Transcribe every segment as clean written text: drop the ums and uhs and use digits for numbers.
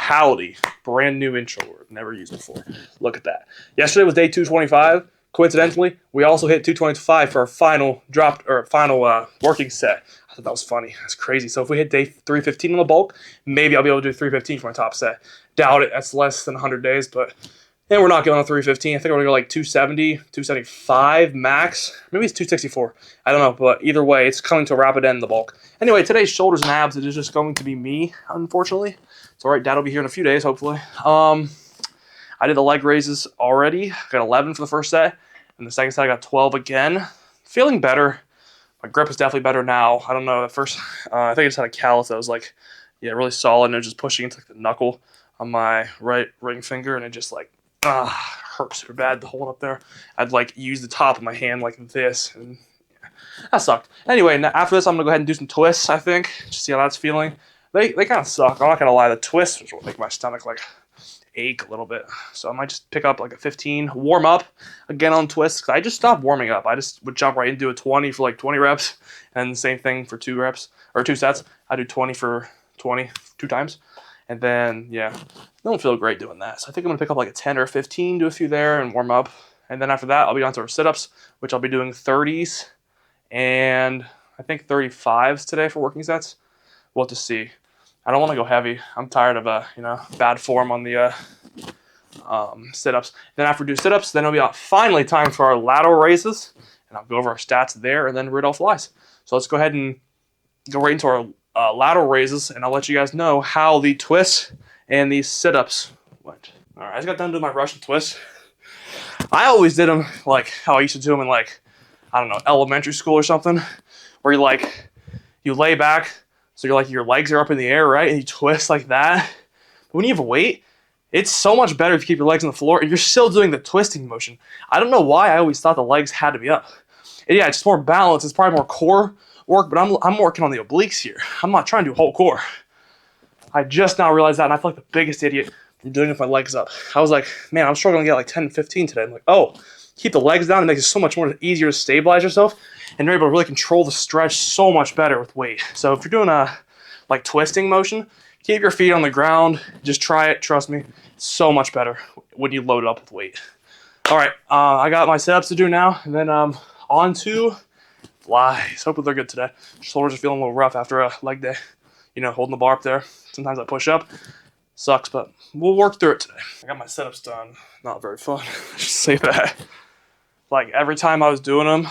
Howdy. Brand new intro word. Never used before. Look at that. Yesterday was day 225. Coincidentally, we also hit 225 for our final working set. I thought that was funny. That's crazy. So if we hit day 315 on the bulk, maybe I'll be able to do 315 for my top set. Doubt it. That's less than 100 days, but yeah, we're not going on 315. I think we're going to go like 270, 275 max. Maybe it's 264. I don't know, but either way, it's coming to a rapid end, the bulk. Anyway, today's shoulders and abs, it is just going to be me, unfortunately. It's all right, Dad will be here in a few days, hopefully. I did the leg raises already. I got 11 for the first set. And the second set, I got 12 again. Feeling better. My grip is definitely better now. I don't know, at first, I think I just had a callus that was like, yeah, really solid. And it was just pushing into like the knuckle on my right ring finger. And it just like, hurt super bad, the hole up there. I'd like use the top of my hand like this. And yeah, that sucked. Anyway, after this, I'm going to go ahead and do some twists, I think. Just see how that's feeling. They kind of suck. I'm not going to lie. The twists will make my stomach like ache a little bit. So I might just pick up like a 15, warm up again on twists. Cause I just stopped warming up. I just would jump right into a 20 for like 20 reps. And the same thing for 2 reps or 2 sets. I do 20 for 20 2 times. And then, yeah, I don't feel great doing that. So I think I'm going to pick up like a 10 or a 15, do a few there and warm up. And then after that, I'll be on to our sit-ups, which I'll be doing 30s and I think 35s today for working sets. We'll have to see. I don't want to go heavy. I'm tired of bad form on the sit-ups. Then after we do sit-ups, then it'll be finally time for our lateral raises, and I'll go over our stats there, and then read all flies. So let's go ahead and go right into our lateral raises, and I'll let you guys know how the twists and these sit-ups went. All right, I just got done doing my Russian twist. I always did them like how I used to do them in like, I don't know, elementary school or something, where you lay back. So you're like, your legs are up in the air, right? And you twist like that. But when you have a weight, it's so much better if you keep your legs on the floor and you're still doing the twisting motion. I don't know why I always thought the legs had to be up. And yeah, it's just more balance. It's probably more core work, but I'm working on the obliques here. I'm not trying to do whole core. I just now realized that, and I feel like the biggest idiot from doing it with my legs up. I was like, man, I'm struggling to get like 10, 15 today. I'm like, oh, keep the legs down. It makes it so much more easier to stabilize yourself. And you're able to really control the stretch so much better with weight. So if you're doing a like twisting motion, keep your feet on the ground. Just try it. Trust me, it's so much better when you load it up with weight. All right, I got my sit-ups to do now, and then on to flies. Hopefully they're good today. Shoulders are feeling a little rough after a leg day. Holding the bar up there. Sometimes I push up. Sucks, but we'll work through it today. I got my sit-ups done. Not very fun. Just say that. Like every time I was doing them,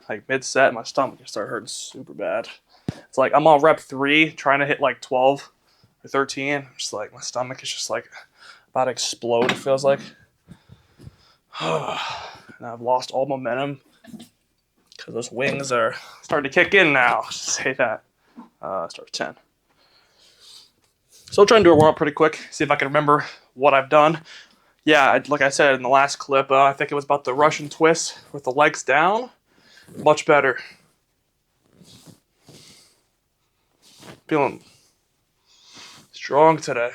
like mid-set, my stomach just started hurting super bad. It's like I'm on rep 3, trying to hit like 12 or 13. Just like my stomach is just like about to explode, it feels like. And I've lost all momentum because those wings are starting to kick in now. Just say that. Start 10. So I'll try and do a warm-up pretty quick, see if I can remember what I've done. Yeah, like I said in the last clip, I think it was about the Russian twist with the legs down. Much better. Feeling strong today.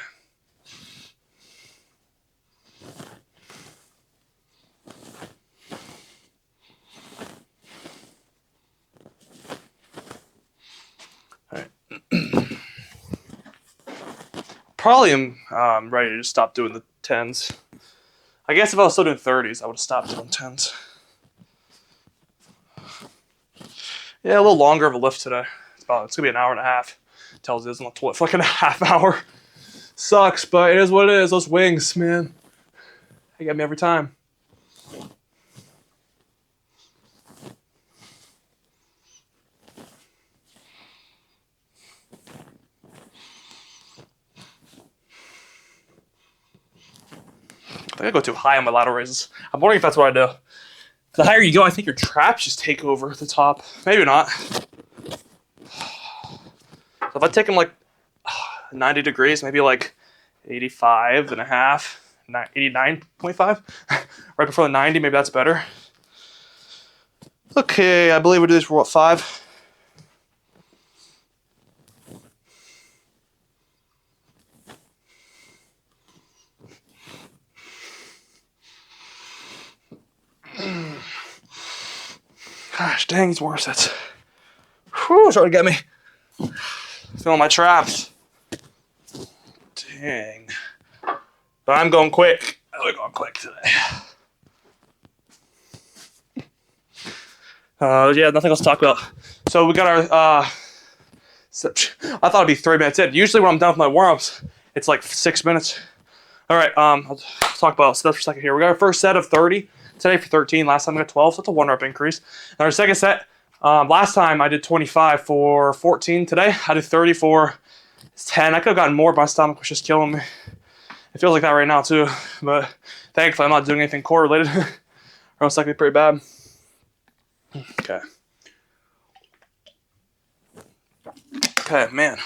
All right. Probably am ready to just stop doing the 10s. I guess if I was still doing 30s, I would have stopped doing 10s. Yeah, a little longer of a lift today. It's going to be an hour and a half. Tells you it's on the toilet for like a half hour. Sucks, but it is what it is. Those wings, man. They get me every time. I think I go too high on my lateral raises. I'm wondering if that's what I do. The higher you go, I think your traps just take over the top. Maybe not. So if I take them like 90 degrees, maybe like 85 and a half, 89.5, right before the 90, maybe that's better. Okay, I believe we do this for what, 5? Gosh dang, these war sets. Whew, starting to get me. Feeling my traps. Dang. But I'm going quick. We're going quick today. Yeah, nothing else to talk about. So we got our. I thought it'd be 3 minutes in. Usually when I'm done with my warm-ups, it's like 6 minutes. All right, I'll talk about sets for a second here. We got our first set of 30 today for 13. Last time we got 12, so it's a 1 rep increase. And our second set, last time I did 25 for 14. Today I did 30 for 10. I could have gotten more, but my stomach was just killing me. It feels like that right now too, but thankfully I'm not doing anything core related, or else that could be pretty bad. Okay. Okay, man.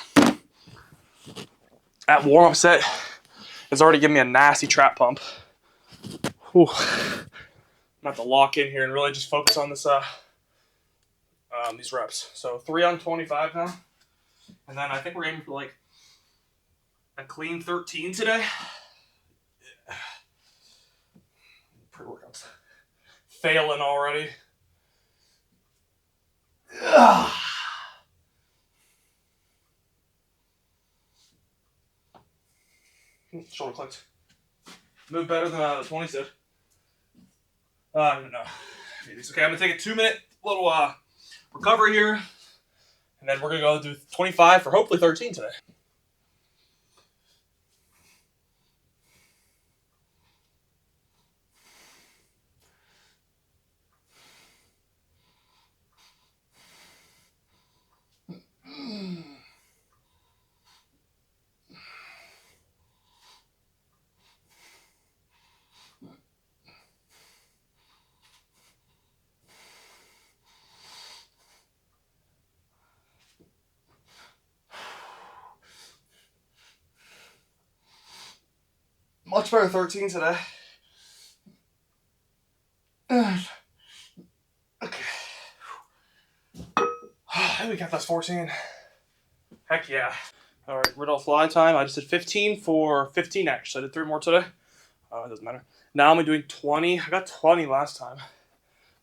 That warm-up set is already giving me a nasty trap pump. Whew. I'm gonna have to lock in here and really just focus on this these reps. So 3 on 25 now. And then I think we're aiming for like a clean 13 today. Yeah. Pre-workouts. Failing already. Ugh. Shoulder clicked. Move better than the 20s did. No. It's okay, I'm going to take a 2-minute little recovery here. And then we're going to go do 25 for hopefully 13 today. Much better 13 today. Okay. We got that 14. Heck yeah. All right, Rudolph fly time. I just did 15 for 15 actually. I did 3 more today. It doesn't matter. Now I'm doing 20. I got 20 last time.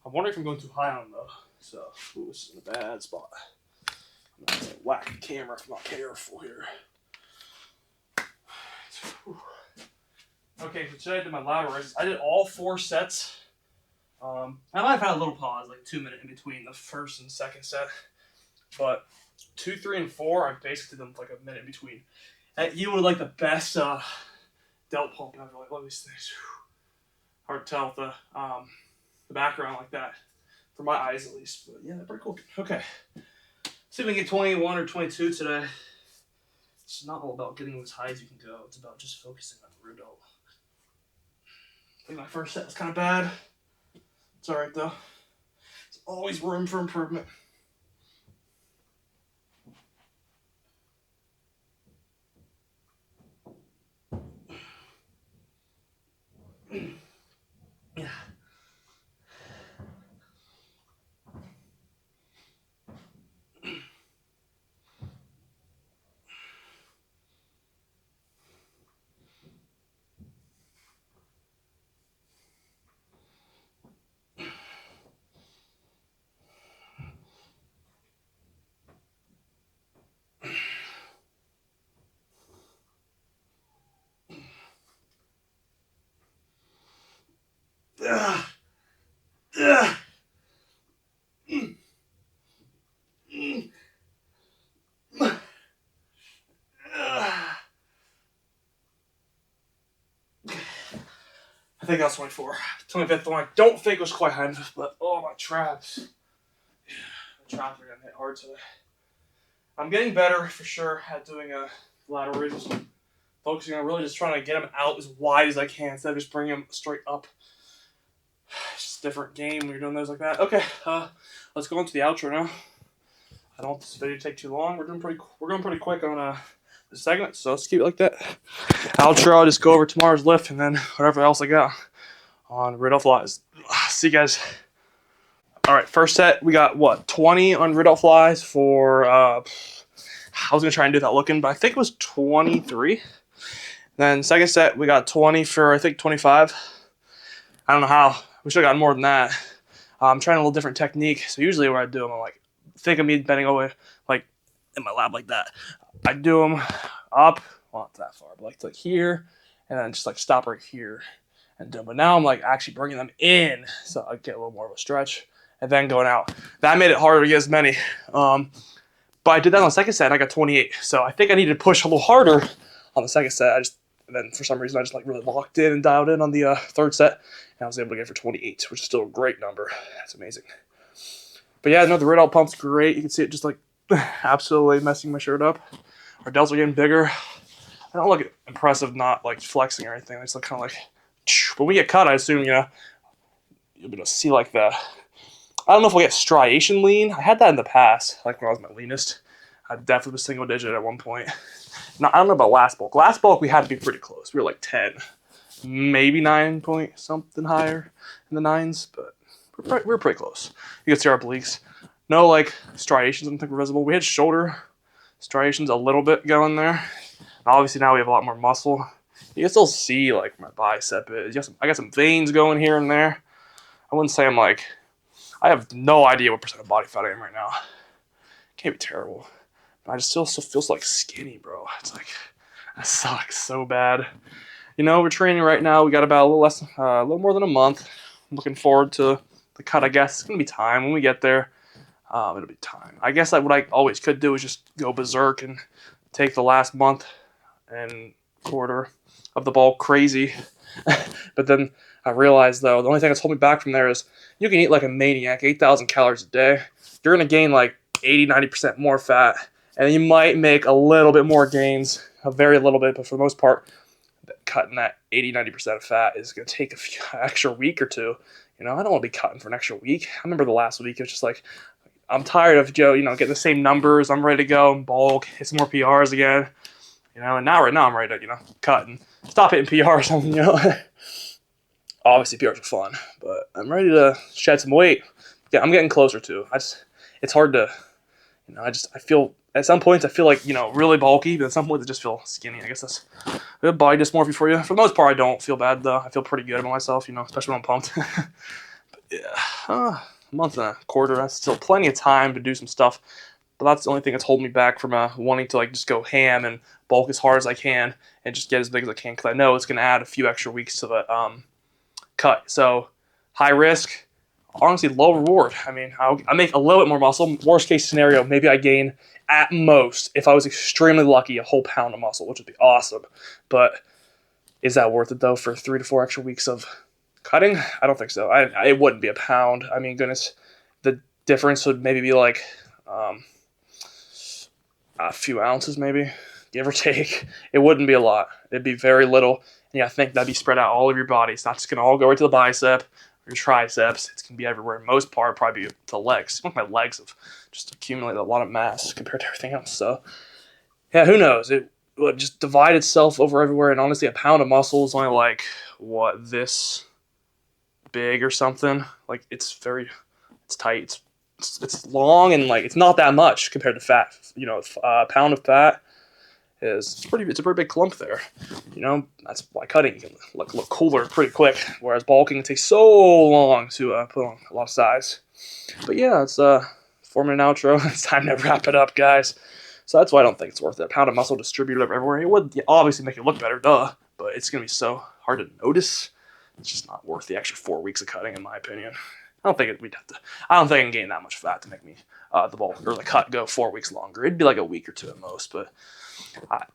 I'm wondering if I'm going too high on them though. So, this is in a bad spot. I'm going to whack the camera if I'm not careful here. Okay, so today I did my lateral raises. I did all 4 sets. I might have had a little pause, like 2 minutes in between the first and second set. But 2, 3, and 4, I basically did them like a minute in between. You would like the best delt pump ever. Like, love these things. Hard to tell with the background like that. For my eyes at least. But yeah, they're pretty cool. Okay. See if we can get 21 or 22 today. It's not all about getting as high as you can go. It's about just focusing on the rear delt. I think my first set was kind of bad. It's alright though. There's always room for improvement. Yeah. I think that's 24. 25th one I don't think was quite high enough, but oh, my traps. Yeah, the traps are going to hit hard today. I'm getting better for sure at doing lateral raises. Focusing on really just trying to get them out as wide as I can instead of just bringing them straight up. It's just a different game when you're doing those like that. Okay, let's go into the outro now. I don't want this video to take too long. We're going pretty quick on the segment, so let's keep it like that. Outro, I'll just go over tomorrow's lift and then whatever else I got on Rudolph flies. See you guys. All right, first set, we got, 20 on Rudolph flies for, I was going to try and do that looking, but I think it was 23. Then second set, we got 20 for, I think, 25. I don't know how. We should have gotten more than that. I'm trying a little different technique. So usually what I do, I'm like, think of me bending over, like, in my lap like that. I do them up, well, not that far, but like here, and then just like stop right here and do them. But now I'm like actually bringing them in, so I get a little more of a stretch, and then going out. That made it harder to get as many. But I did that on the second set, and I got 28. So I think I needed to push a little harder on the second set. And then for some reason I just like really locked in and dialed in on the third set, and I was able to get for 28, which is still a great number. That's amazing. But yeah, no, the Red Out pump's great. You can see it just like absolutely messing my shirt up. Our delts are getting bigger. I don't look impressive, not like flexing or anything. I just look kind of like. But when we get cut, I assume you'll be able to see like the. I don't know if we'll get striation lean. I had that in the past, like when I was my leanest. I definitely was single digit at one point. Now, I don't know about last bulk. Last bulk, we had to be pretty close. We were like 10, maybe 9 point something higher in the 9s, but we were pretty close. You can see our obliques. No, like, striations, I don't think were visible. We had shoulder striations a little bit going there. And obviously, now we have a lot more muscle. You can still see, like, my bicep is. I got some veins going here and there. I wouldn't say I'm like... I have no idea what percent of body fat I am right now. Can't be terrible. I just still feels like skinny, bro. It's like, that sucks so bad. You know, we're training right now. We got about a little more than a month. I'm looking forward to the cut, I guess. It's going to be time when we get there. It'll be time. I guess what I always could do is just go berserk and take the last month and quarter of the ball crazy. But then I realized, though, the only thing that's holding me back from there is you can eat like a maniac, 8,000 calories a day. You're going to gain like 80-90% more fat. And you might make a little bit more gains, a very little bit, but for the most part, cutting that 80-90% of fat is going to take a few extra week or two. You know, I don't want to be cutting for an extra week. I remember the last week, it was just like, I'm tired of getting the same numbers. I'm ready to go and bulk, hit some more PRs again. You know, and right now I'm ready to, cut and stop hitting PRs. Obviously PRs are fun, but I'm ready to shed some weight. Yeah, I'm getting closer to. It's hard to, I feel. At some points, I feel like, really bulky, but at some points, I just feel skinny. I guess that's good body dysmorphia for you. For the most part, I don't feel bad, though. I feel pretty good about myself, especially when I'm pumped. But yeah, a month and a quarter, that's still plenty of time to do some stuff. But that's the only thing that's holding me back from wanting to, just go ham and bulk as hard as I can and just get as big as I can, because I know it's going to add a few extra weeks to the cut. So, high risk, honestly, low reward. I mean, I make a little bit more muscle. Worst case scenario, maybe I gain at most, if I was extremely lucky, a whole pound of muscle, which would be awesome. But is that worth it, though, for 3 to 4 extra weeks of cutting? I don't think so. It wouldn't be a pound. I mean, goodness, the difference would maybe be like a few ounces, maybe, give or take. It wouldn't be a lot. It'd be very little. And I think that'd be spread out all of your body. It's not just going to all go right to the bicep, your triceps. It's going to be everywhere. Most part, probably be the legs. My legs have just accumulated a lot of mass compared to everything else. So, yeah, who knows? It would just divide itself over everywhere. And honestly, a pound of muscle is only like, this big or something. Like, it's tight. It's long and, it's not that much compared to fat. A pound of fat it's a pretty big clump there. That's why cutting can look cooler pretty quick, whereas bulking takes so long to put on a lot of size. But yeah, it's 4-minute outro. It's time to wrap it up, guys. So that's why I don't think it's worth it. A pound of muscle distributed everywhere. It would obviously make it look better, duh, but it's going to be so hard to notice. It's just not worth the extra 4 weeks of cutting, in my opinion. I don't think I can gain that much fat to make me the bulk or the cut go 4 weeks longer. It'd be like a week or two at most, but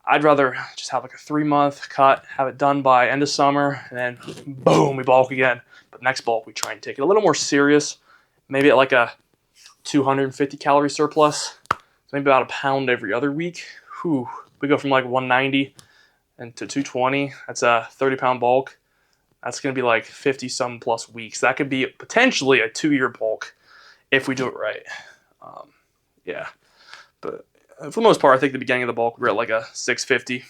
I'd rather just have like a 3-month cut, have it done by end of summer, and then boom, we bulk again. But next bulk, we try and take it a little more serious, maybe at like a 250 calorie surplus, so maybe about a pound every other week. Whew. We go from like 190 and to 220. That's a 30-pound bulk. That's going to be like 50-some plus weeks. That could be potentially a 2-year bulk if we do it right. Yeah, but for the most part, I think the beginning of the bulk, we're at like a 650,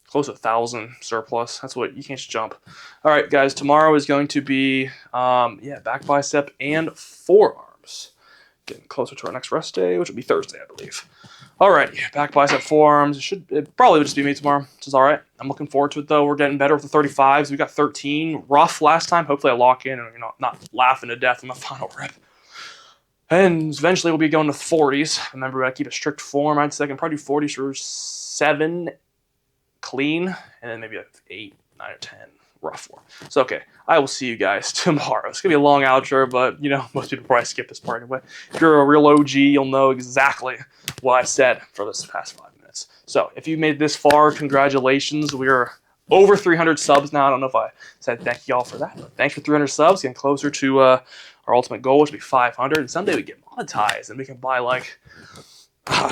close to 1,000 surplus. That's what you can't just jump. All right, guys, tomorrow is going to be, back bicep and forearms. Getting closer to our next rest day, which will be Thursday, I believe. All right, back bicep, forearms. It probably would just be me tomorrow, which is all right. I'm looking forward to it, though. We're getting better with the 35s. We got 13 rough last time. Hopefully I lock in and not laughing to death in the final rep. And eventually we'll be going to 40s. Remember, I keep a strict form. I'd say I can probably do 40s for 7 clean, and then maybe like 8, 9, or 10 rough form. So, okay, I will see you guys tomorrow. It's going to be a long outro, but, you know, most people probably skip this part anyway. If you're a real OG, you'll know exactly what I said for this past 5 minutes. So, if you made this far, congratulations. We are over 300 subs now. I don't know if I said thank y'all for that, but thanks for 300 subs. Getting closer to our ultimate goal, which would be 500. And someday we get monetized, and we can buy, like,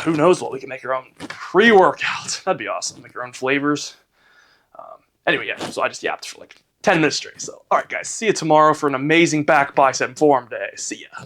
who knows what. We can make our own pre-workout. That'd be awesome. Make our own flavors. Anyway, yeah, so I just yapped for like 10 minutes straight. So, all right, guys, see you tomorrow for an amazing back bicep form day. See ya.